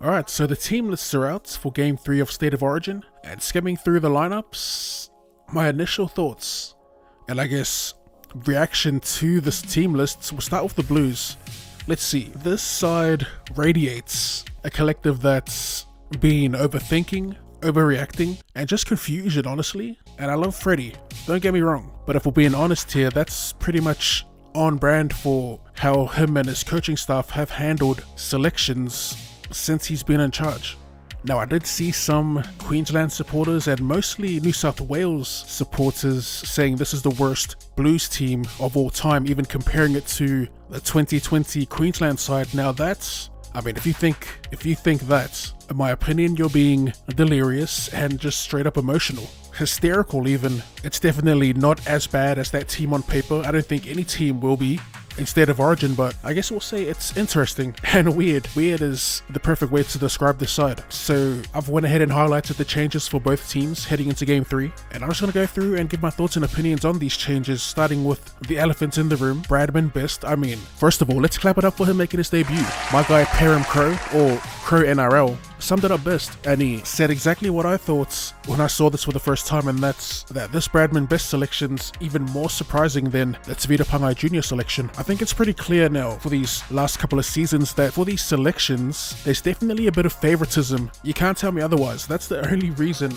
Alright, so the team lists are out for Game 3 of State of Origin, and skimming through the lineups, my initial thoughts, and I guess reaction to this team list, we'll start with the Blues. Let's see, this side radiates a collective that's been overthinking, overreacting, and just confusion, honestly. And I love Freddie, don't get me wrong, but if we're being honest here, that's pretty much on brand for how him and his coaching staff have handled selections since he's been in charge. Now, I did see some Queensland supporters and mostly New South Wales supporters saying this is the worst Blues team of all time, even comparing it to the 2020 Queensland side. Now that's, I mean, if you think that, in my opinion, you're being delirious and just straight up emotional. Hysterical even. It's definitely not as bad as that team on paper. I don't think any team will be in State of Origin, but I guess we'll say it's interesting and weird. Weird is the perfect way to describe this side. So I've went ahead and highlighted the changes for both teams heading into Game 3, and I'm just going to go through and give my thoughts and opinions on these changes, starting with the elephant in the room, Bradman Best. I mean, first of all, let's clap it up for him making his debut. My guy Param Crow, or Crow NRL, summed it up best, and he said exactly what I thought when I saw this for the first time, and that's that this Bradman Best selection's even more surprising than the Tevita Pangai Jr. selection. I think it's pretty clear now for these last couple of seasons that for these selections, there's definitely a bit of favoritism. You can't tell me otherwise. That's the only reason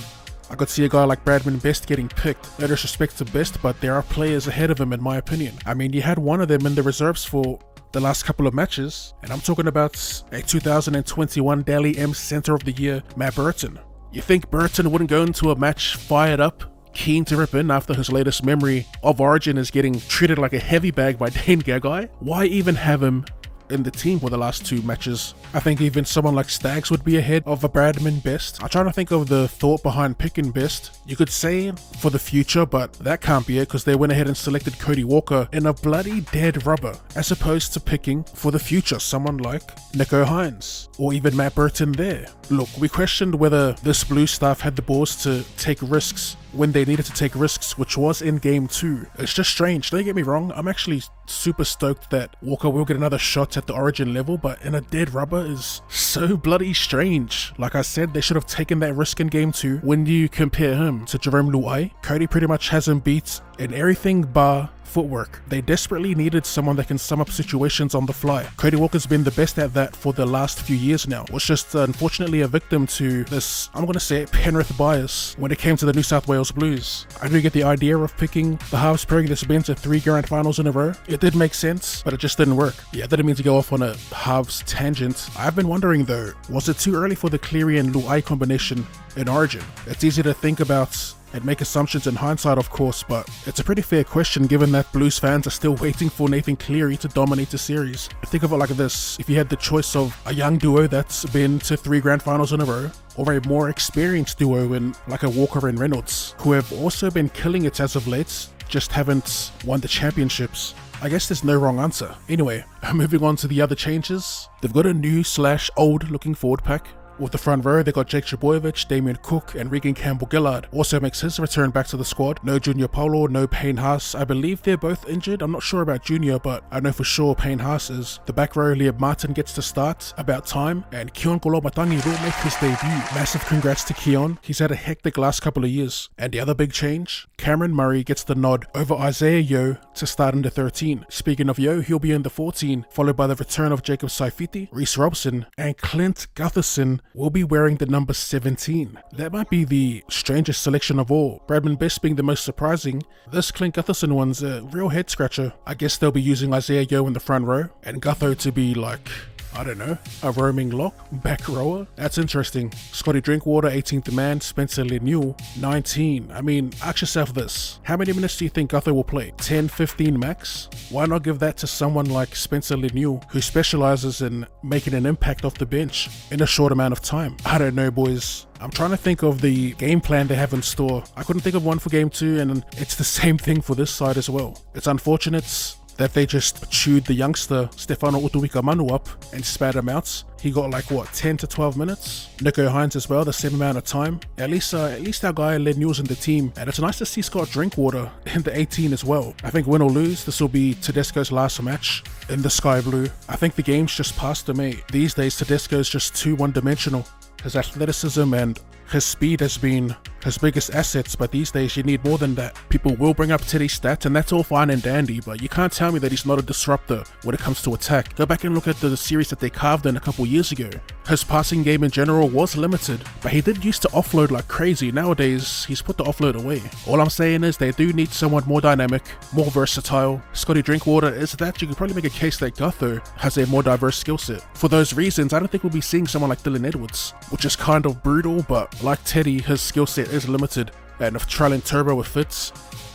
I could see a guy like Bradman Best getting picked. No disrespect to Best, but there are players ahead of him in my opinion. I mean, you had one of them in the reserves for the last couple of matches, and I'm talking about a 2021 Dally M Centre of the Year, Matt Burton. You think Burton wouldn't go into a match fired up, keen to rip in after his latest memory of Origin is getting treated like a heavy bag by Dane Gagai? Why even have him in the team for the last two matches? I think even someone like Staggs would be ahead of a Bradman Best. I'm trying to think of the thought behind picking Best. You could say for the future, but that can't be it because they went ahead and selected Cody Walker in a bloody dead rubber, as opposed to picking for the future someone like Nico Hines or even Matt Burton there. Look, we questioned whether this Blue staff had the balls to take risks when they needed to take risks, which was in Game 2. It's just strange, don't get me wrong, I'm actually super stoked that Walker will get another shot at the Origin level, but in a dead rubber is so bloody strange. Like I said, they should have taken that risk in Game 2. When you compare him to Jerome Luai, Cody pretty much has him beat in everything bar footwork. They desperately needed someone that can sum up situations on the fly. Cody Walker's been the best at that for the last few years now. Was just unfortunately a victim to this, I'm gonna say it, Penrith bias when it came to the New South Wales Blues. I do get the idea of picking the halves pairing that's been to 3 grand finals in a row. It did make sense, but it just didn't work. Yeah, I didn't mean to go off on a halves tangent. I've been wondering though, was it too early for the Cleary and Luai combination in Origin? It's easy to think about and make assumptions in hindsight, of course, but it's a pretty fair question given that Blues fans are still waiting for Nathan Cleary to dominate the series. Think of it like this: if you had the choice of a young duo that's been to 3 grand finals in a row, or a more experienced duo in like a Walker and Reynolds, who have also been killing it as of late, just haven't won the championships, I guess there's no wrong answer. Anyway, moving on to the other changes. They've got a new / old looking forward pack. With the front row, they got Jake Trbojevic, Damien Cook, and Regan Campbell-Gillard. Also makes his return back to the squad. No Junior Paulo, no Payne Haas. I believe they're both injured. I'm not sure about Junior, but I know for sure Payne Haas is. The back row, Liam Martin gets to start. About time. And Keon Kolomatangi will make his debut. Massive congrats to Keon. He's had a hectic last couple of years. And the other big change, Cameron Murray gets the nod over Isaiah Yeo to start in the 13. Speaking of Yeo, he'll be in the 14, followed by the return of Jacob Saifiti, Reece Robson, and Clint Gutherson will be wearing the number 17. That might be the strangest selection of all. Bradman Best being the most surprising. This Clint Gutherson one's a real head scratcher. I guess they'll be using Isaiah Yeo in the front row and Gutho to be like, I don't know, a roaming lock, back rower. That's interesting. Scotty Drinkwater, 18th man. Spencer Lemieux, 19. I mean, ask yourself this. How many minutes do you think Gutho will play? 10, 15 max? Why not give that to someone like Spencer Lemieux, who specializes in making an impact off the bench in a short amount of time? I don't know, boys. I'm trying to think of the game plan they have in store. I couldn't think of one for Game 2, and it's the same thing for this side as well. It's unfortunate that they just chewed the youngster Stefano Utuikamanu up and spat him out. He got like, what, 10 to 12 minutes? Nico Hines as well, the same amount of time. At least our guy led news in the team. And it's nice to see Scott Drinkwater in the 18 as well. I think win or lose, this will be Tedesco's last match in the Sky Blue. I think the game's just past him, mate. These days, Tedesco's just too one-dimensional. His athleticism and his speed has been his biggest assets, but these days you need more than that. People will bring up Teddy's stats, and that's all fine and dandy, but you can't tell me that he's not a disruptor when it comes to attack. Go back and look at the series that they carved in a couple years ago. His passing game in general was limited, but he did used to offload like crazy. Nowadays, he's put the offload away. All I'm saying is they do need someone more dynamic, more versatile. Scotty Drinkwater is that. You could probably make a case that Gutho has a more diverse skill set. For those reasons, I don't think we'll be seeing someone like Dylan Edwards, which is kind of brutal, but like Teddy, his skill set is limited, and if Trell and Turbo were fits,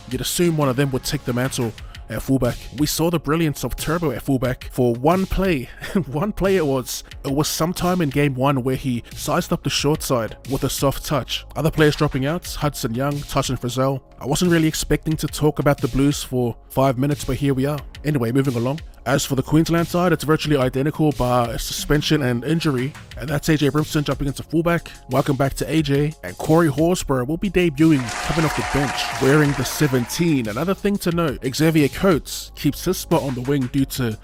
you'd assume one of them would take the mantle at fullback. We saw the brilliance of Turbo at fullback for one play. One play it was sometime in game 1 where he sized up the short side with a soft touch. Other players dropping out, Hudson Young, Tyson Frizzell. I wasn't really expecting to talk about the Blues for 5 minutes, but here we are. Anyway, moving along. As for the Queensland side, it's virtually identical bar a suspension and injury, and that's AJ Brimson jumping into fullback. Welcome back to AJ, and Corey Horsburgh will be debuting coming off the bench, wearing the 17. Another thing to note, Xavier Coates keeps his spot on the wing due to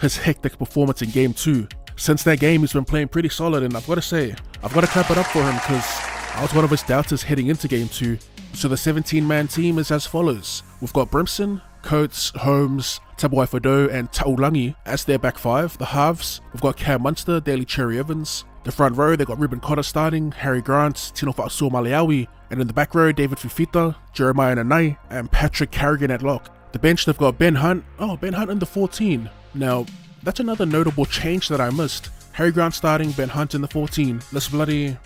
his hectic performance in game 2. Since that game, he's been playing pretty solid, and I've got to say, I've got to clap it up for him because I was one of his doubters heading into game 2. So the 17-man team is as follows. We've got Brimson, Coates, Holmes, Tabuai Fado and Taulangi as their back 5. The halves, we've got Cam Munster, Daly Cherry Evans. The front row, they've got Ruben Cotter starting, Harry Grant, Tino Fa'asua Maleawi. And in the back row, David Fifita, Jeremiah Nanai and Patrick Carrigan at lock. The bench, they've got Ben Hunt. Oh, Ben Hunt in the 14. Now, that's another notable change that I missed. Harry Grant starting, Ben Hunt in the 14. This bloody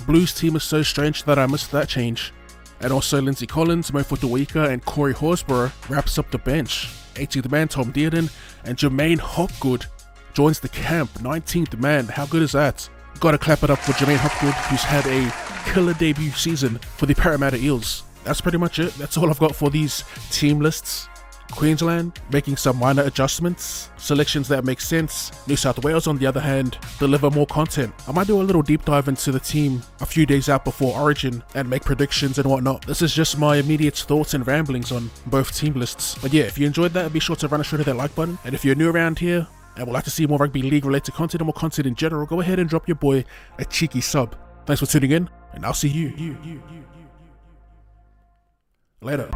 Blues team is so strange that I missed that change. And also Lindsay Collins, Mo Fotuaika and Corey Horsburgh wraps up the bench. 18th man Tom Dearden and Jermaine Hopgood joins the camp. 19th man, how good is that? Gotta clap it up for Jermaine Hopgood, who's had a killer debut season for the Parramatta Eels. That's pretty much it. That's all I've got for these team lists. Queensland making some minor adjustments, selections that make sense. New South Wales on the other hand deliver more content. I might do a little deep dive into the team a few days out before Origin and make predictions and whatnot. This is just my immediate thoughts and ramblings on both team lists. But yeah, if you enjoyed that, be sure to run a straight to that like button. And if you're new around here and would like to see more Rugby League related content and more content in general, go ahead and drop your boy a cheeky sub. Thanks for tuning in, and I'll see you later.